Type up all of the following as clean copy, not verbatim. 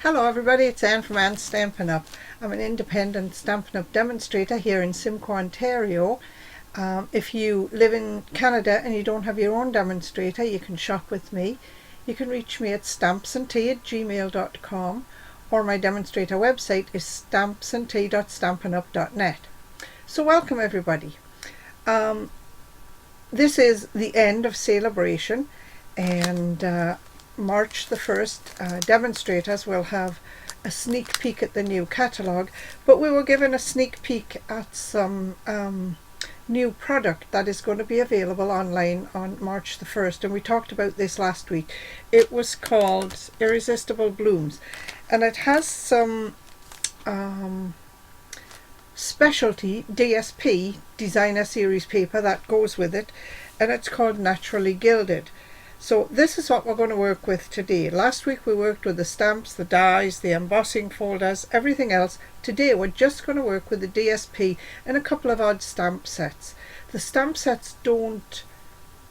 Hello everybody, it's Anne from Anne's Stampin' Up. I'm an independent Stampin' Up demonstrator here in Simcoe, Ontario. If you live in Canada and you don't have your own demonstrator, you can shop with me. You can reach me at stampsandtea@gmail.com, or my demonstrator website is stampsandtea.stampinup.net. So welcome everybody. This is the end of Celebration, and March the 1st, demonstrators will have a sneak peek at the new catalogue, but we were given a sneak peek at some new product that is going to be available online on March the 1st, and we talked about this last week. It was called Irresistible Blooms, and it has some specialty DSP, designer series paper, that goes with it, and it's called Naturally Gilded. So this is what we're going to work with today. Last week we worked with the stamps, the dies, the embossing folders, everything else. Today we're just going to work with the DSP and a couple of odd stamp sets. The stamp sets don't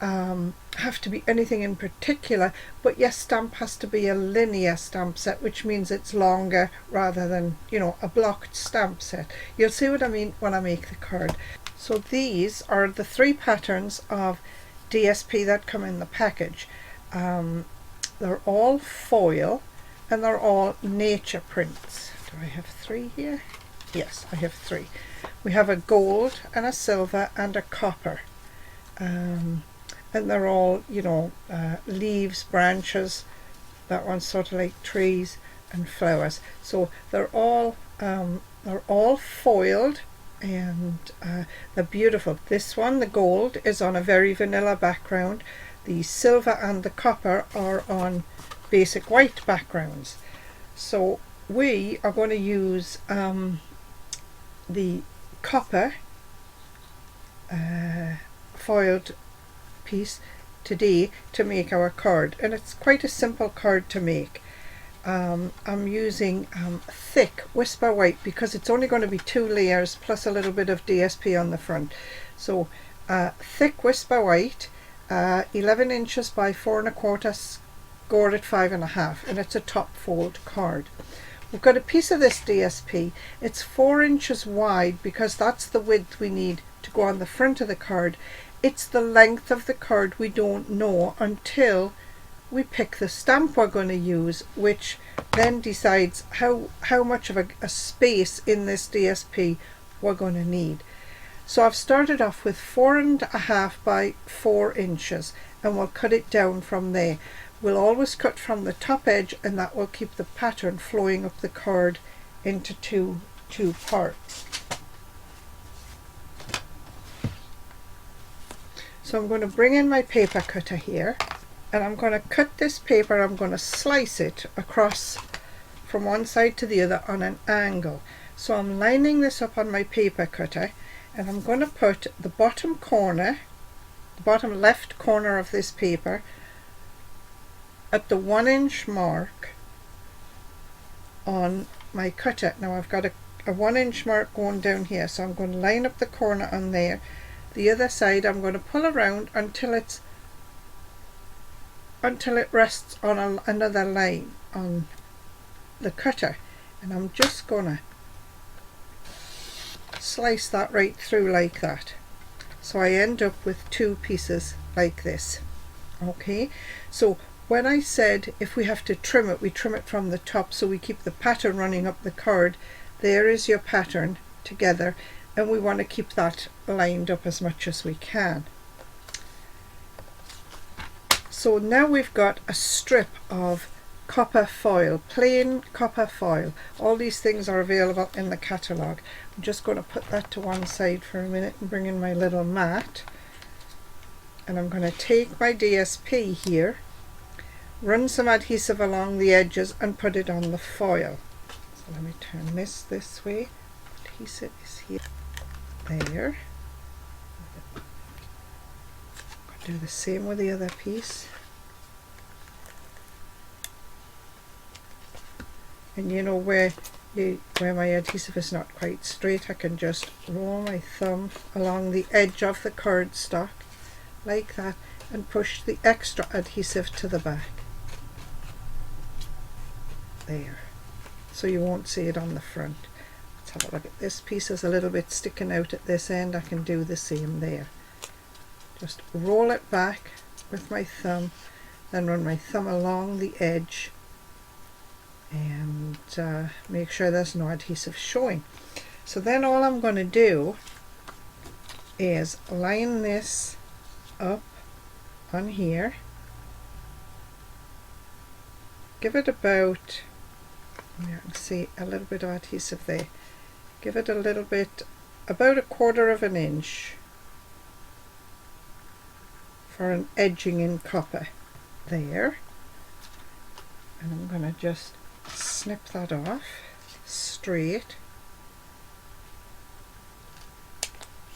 have to be anything in particular, but yes, stamp has to be a linear stamp set, which means it's longer rather than, you know, a blocked stamp set. You'll see what I mean when I make the card. So these are the 3 patterns of DSP that come in the package. They're all foil and they're all nature prints. Do I have 3 here? Yes, I have 3. We have a gold and a silver and a copper, and they're all, you know, leaves, branches. That one's sort of like trees and flowers. So they're all foiled, and they're beautiful. This one, the gold, is on a very vanilla background. The silver and the copper are on basic white backgrounds. So we are going to use the copper foiled piece today to make our card, and it's quite a simple card to make. I'm using thick Whisper White because it's only going to be 2 layers plus a little bit of DSP on the front. So thick Whisper White, 11 inches by 4 1/4, scored at 5 1/2, and it's a top fold card. We've got a piece of this DSP. It's 4 inches wide because that's the width we need to go on the front of the card. It's the length of the card we don't know until we pick the stamp we're going to use, which then decides how much of a space in this DSP we're going to need. So I've started off with 4 1/2 by 4 inches, and we'll cut it down from there. We'll always cut from the top edge, and that will keep the pattern flowing up the card into two parts. So I'm going to bring in my paper cutter here, and I'm going to cut this paper. I'm going to slice it across from one side to the other on an angle. So I'm lining this up on my paper cutter, and I'm going to put the bottom corner, the bottom left corner of this paper at the 1 inch mark on my cutter. Now I've got a 1 inch mark going down here, so I'm going to line up the corner on there. The other side I'm going to pull around until it rests on another line on the cutter, and I'm just gonna slice that right through like that, so I end up with 2 pieces like this. Okay, so when I said if we have to trim it, we trim it from the top so we keep the pattern running up the card. There is your pattern together, and we want to keep that lined up as much as we can. So now we've got a strip of copper foil, plain copper foil. All these things are available in the catalogue. I'm just going to put that to one side for a minute and bring in my little mat. And I'm going to take my DSP here, run some adhesive along the edges and put it on the foil. So let me turn this way. Adhesive is here. There. Do the same with the other piece, and you know where my adhesive is not quite straight, I can just roll my thumb along the edge of the cardstock like that and push the extra adhesive to the back. There. so you won't see it on the front. Let's have a look at this piece. Is a little bit sticking out at this end. I can do the same there. Just roll it back with my thumb, then run my thumb along the edge and make sure there's no adhesive showing. So then all I'm going to do is line this up on here, give it about, you can see a little bit of adhesive there, give it a little bit, about 1/4 of an inch for an edging in copper there, and I'm going to just snip that off straight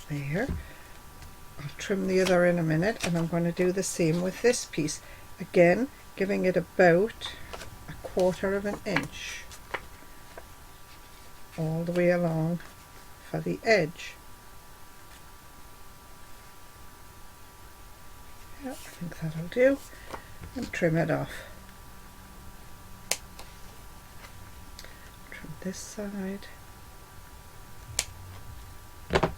there. I'll trim the other in a minute, and I'm going to do the same with this piece, again giving it about 1/4 of an inch all the way along for the edge. Yeah, I think that'll do, and trim it off. Trim this side, and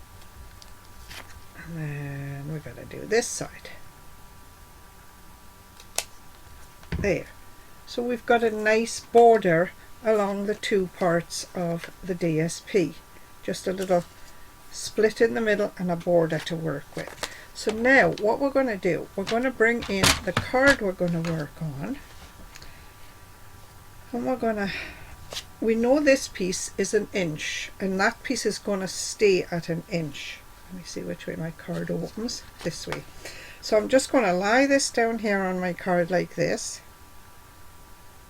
then we're going to do this side. There. So we've got a nice border along the two parts of the DSP. Just a little split in the middle and a border to work with. So now what we're going to do, we're going to bring in the card we're going to work on. And we're going to, we know this piece is 1 inch, and that piece is going to stay at 1 inch. Let me see which way my card opens. This way. So I'm just going to lie this down here on my card like this,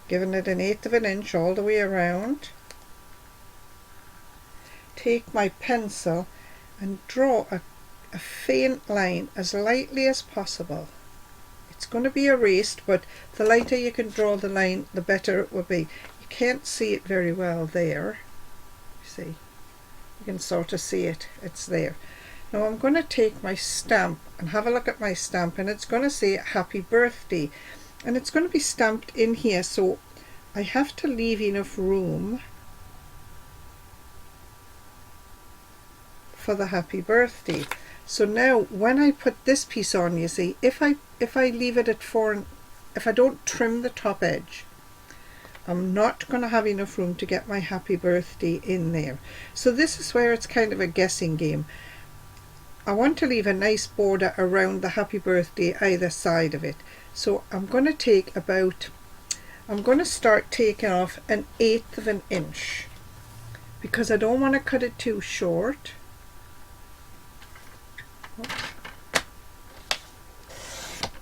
giving it 1/8 of an inch all the way around. Take my pencil and draw a faint line as lightly as possible. It's going to be erased, but the lighter you can draw the line, the better it will be. You can't see it very well there. See, you can sort of see it. It's there. Now I'm going to take my stamp and have a look at my stamp, and it's going to say happy birthday, and it's going to be stamped in here, so I have to leave enough room for the happy birthday. So now when I put this piece on, you see, if I leave it at 4, if I don't trim the top edge, I'm not going to have enough room to get my happy birthday in there. So this is where it's kind of a guessing game. I want to leave a nice border around the happy birthday either side of it. So I'm going to take about, I'm going to start taking off 1/8 of an inch, because I don't want to cut it too short.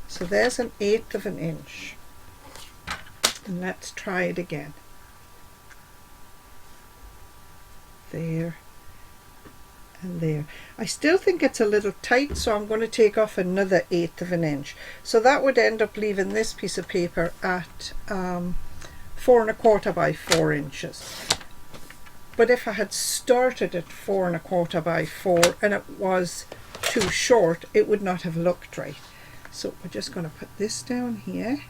So there's 1/8 of an inch, and let's try it again. There and there. I still think it's a little tight, so I'm going to take off another 1/8 of an inch. So that would end up leaving this piece of paper at 4 1/4 by 4 inches. But if I had started at 4 1/4 by 4 and it was too short, it would not have looked right. So we're just going to put this down here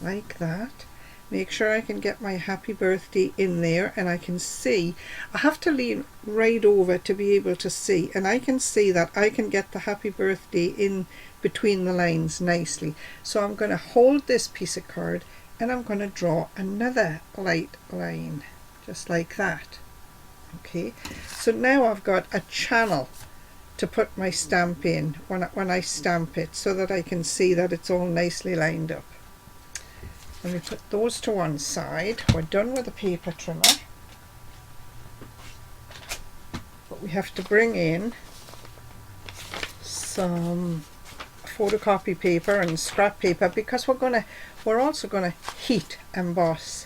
like that. Make sure I can get my happy birthday in there, and I can see, I have to lean right over to be able to see, and I can see that I can get the happy birthday in between the lines nicely. So I'm going to hold this piece of card and I'm going to draw another light line just like that. Okay, so now I've got a channel to put my stamp in when I stamp it, so that I can see that it's all nicely lined up. Let me put those to one side. We're done with the paper trimmer, but we have to bring in some photocopy paper and scrap paper, because we're also gonna heat emboss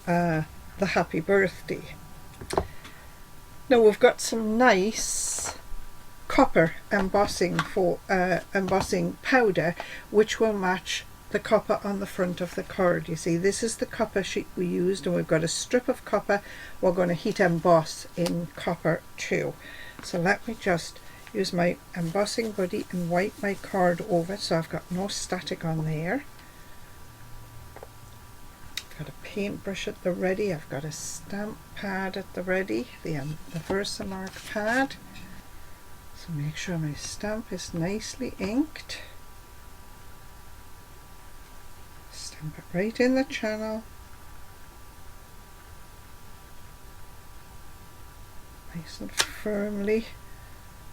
the happy birthday. Now we've got some nice copper embossing powder, which will match the copper on the front of the card. You see, this is the copper sheet we used, and we've got a strip of copper we're going to heat emboss in copper too. So let me just use my embossing buddy and wipe my card over so I've got no static on there. got a paintbrush at the ready. I've got a stamp pad at the ready, the Versamark pad. So make sure my stamp is nicely inked. Stamp it right in the channel. Nice and firmly.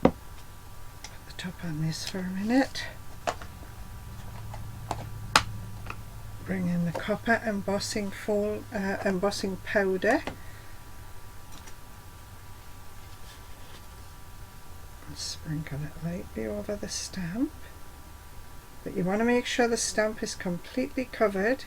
Put the top on this for a minute. Bring in the copper embossing powder. And sprinkle it lightly over the stamp. But you want to make sure the stamp is completely covered.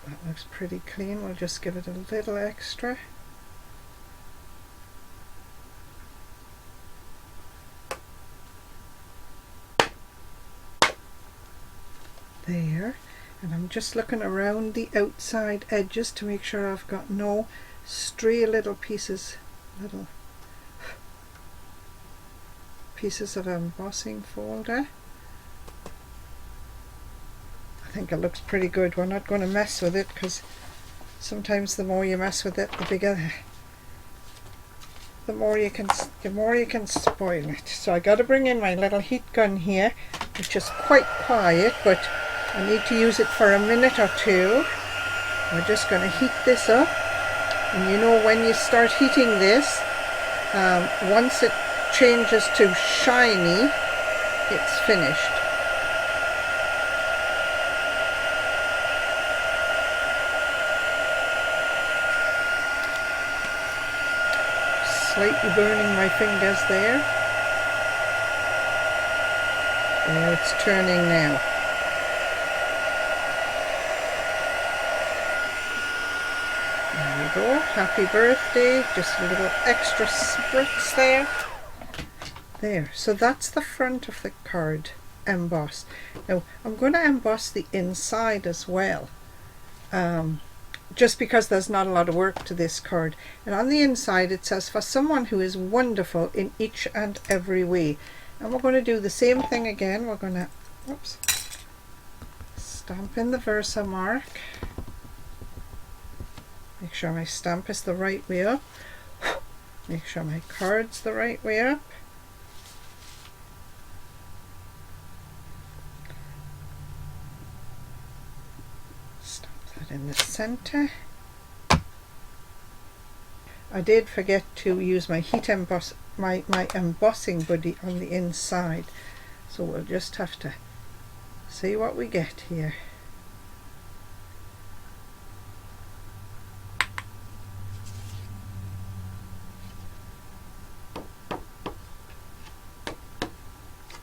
That looks pretty clean. We'll just give it a little extra. There, and I'm just looking around the outside edges to make sure I've got no stray little pieces of embossing folder. I think it looks pretty good. We're not going to mess with it because sometimes the more you mess with it, the more you can spoil it. So I got to bring in my little heat gun here, which is quite quiet, but I need to use it for a minute or two. We're just going to heat this up, and you know when you start heating this, once it changes to shiny, it's finished. Slightly burning my fingers there. There, it's turning now. There we go. Happy birthday. Just a little extra spritz there. There. So that's the front of the card embossed. Now I'm going to emboss the inside as well. Just because there's not a lot of work to this card. And on the inside it says, for someone who is wonderful in each and every way. And we're going to do the same thing again. We're going to stamp in the Versamark. Make sure my stamp is the right way up. Make sure my card's the right way up. In the center. I did forget to use my my embossing buddy on the inside, so we'll just have to see what we get here.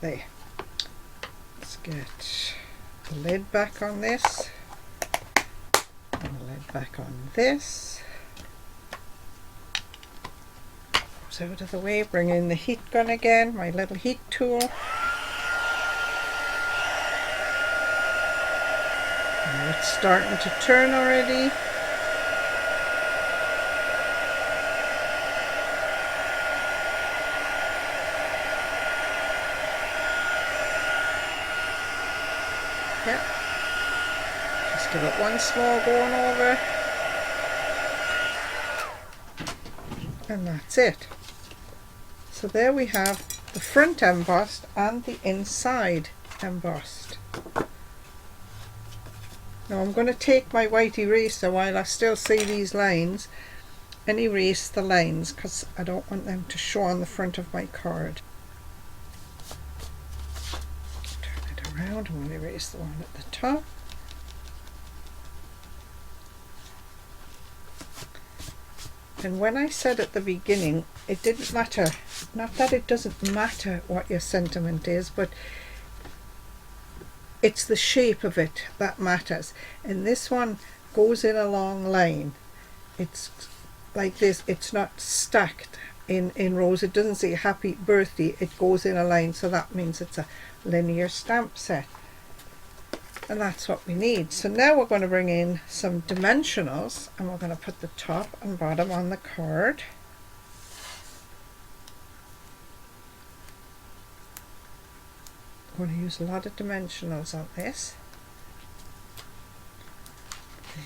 There. Let's get the lid back on this. And the lid back on this. Goes out of the way, bring in the heat gun again, my little heat tool. Now it's starting to turn already. Yep. Just give it one small going over. And that's it. So there we have the front embossed and the inside embossed. Now I'm going to take my white eraser while I still see these lines and erase the lines because I don't want them to show on the front of my card. Turn it around and we'll erase the one at the top. And when I said at the beginning, it didn't matter, not that it doesn't matter what your sentiment is, but it's the shape of it that matters. And this one goes in a long line. It's like this, it's not stacked in rows. It doesn't say happy birthday, it goes in a line, so that means it's a linear stamp set. And that's what we need. So now we're going to bring in some dimensionals and we're going to put the top and bottom on the card. going to use a lot of dimensionals on this.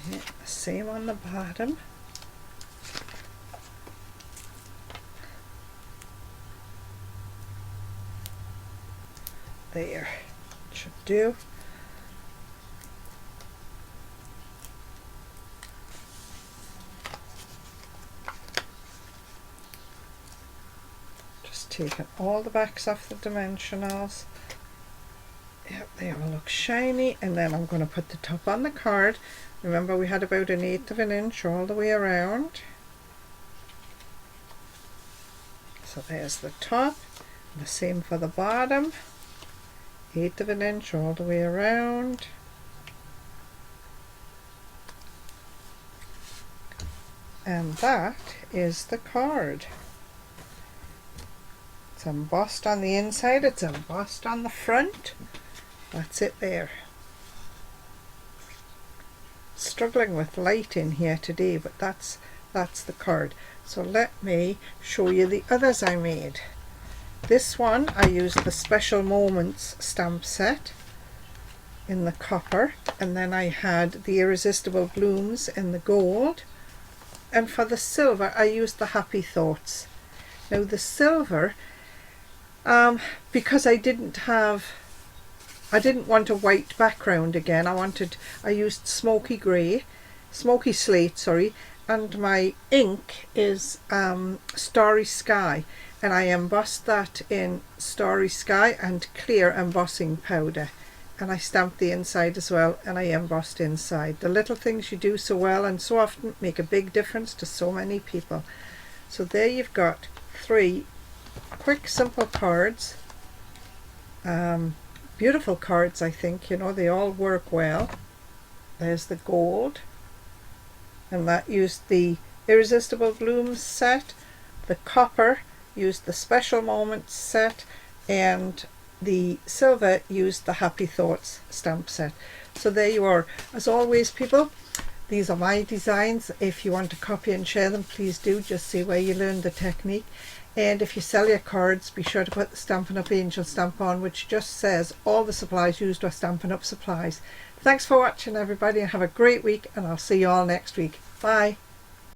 Okay, same on the bottom. There, should do. Just taking all the backs off the dimensionals. Yep, they will look shiny, and then I'm going to put the top on the card. Remember, we had about 1/8 of an inch all the way around. So there's the top, and the same for the bottom. 1/8 of an inch all the way around. And that is the card. It's embossed on the inside, it's embossed on the front. That's it there. Struggling with light in here today, but that's the card. So let me show you the others I made. This one I used the Special Moments stamp set in the copper, and then I had the Irresistible Blooms in the gold, and for the silver I used the Happy Thoughts. Now the silver, because I didn't want a white background again, I used smoky slate, sorry, and my ink is Starry Sky, and I embossed that in Starry Sky and clear embossing powder, and I stamped the inside as well, and I embossed inside. The little things you do so well and so often make a big difference to so many people. So there you've got 3 quick, simple cards. Beautiful cards, I think, you know, they all work well. There's the gold, and that used the Irresistible Blooms set. The copper used the Special Moments set, and the silver used the Happy Thoughts stamp set. So there you are. As always, people, these are my designs. If you want to copy and share them, please do. Just see where you learned the technique. And if you sell your cards, be sure to put the Stampin' Up Angel stamp on, which just says all the supplies used are Stampin' Up supplies. Thanks for watching, everybody, and have a great week, and I'll see you all next week. Bye.